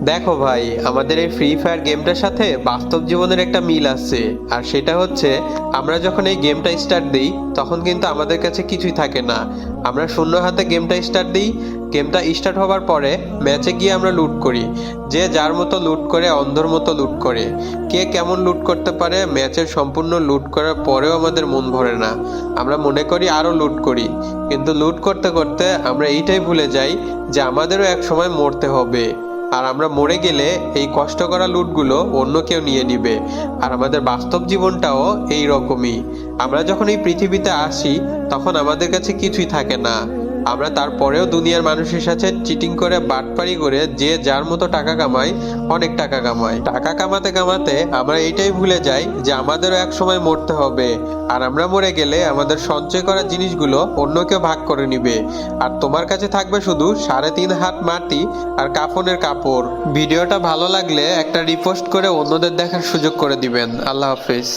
দেখো ভাই, আমাদের এই ফ্রি ফায়ার গেমটার সাথে বাস্তব জীবনের একটা মিল আছে। আর সেটা হচ্ছে, আমরা যখন এই গেমটা স্টার্ট দিই তখন কিন্তু আমাদের কাছে কিছুই থাকে না। আমরা শূন্য হাতে গেমটা স্টার্ট দিই। গেমটা স্টার্ট হওয়ার পরে ম্যাচে গিয়ে আমরা লুট করি। যে যার মতো লুট করে, অন্ধর মতো লুট করে। কে কেমন লুট করতে পারে, ম্যাচের সম্পূর্ণ লুট করার পরেও আমাদের মন ভরে না। আমরা মনে করি আরও লুট করি, কিন্তু লুট করতে করতে আমরা এইটাই ভুলে যাই যে আমাদেরও এক সময় মরতে হবে। আর আমরা মরে গেলে এই কষ্ট করা লুটগুলো অন্য কেউ নিয়ে নিবে। আর আমাদের বাস্তব জীবনটাও এই রকমই। আমরা যখন এই পৃথিবীতে আসি তখন আমাদের কাছে কিছুই থাকে না। আমরা তারপরেও দুনিয়ার মানুষের সাথে চিটিং করে, বাটপারি করে, যে যার মতো টাকা কামাই, অনেক টাকা কামাই। টাকা কামাতে কামাতে আমরা এইটাই ভুলে যাই যে আমাদেরও এক সময় মরতে হবে। আর আমরা মরে গেলে আমাদের সঞ্চয় করা জিনিসগুলো অন্য কেউ ভাগ করে নিবে। আর তোমার কাছে থাকবে শুধু 3.5 হাত মাটি আর কাফনের কাপড়। ভিডিওটা ভালো লাগলে একটা রিপোস্ট করে অন্যদের দেখার সুযোগ করে দিবেন। আল্লাহ হাফিজ।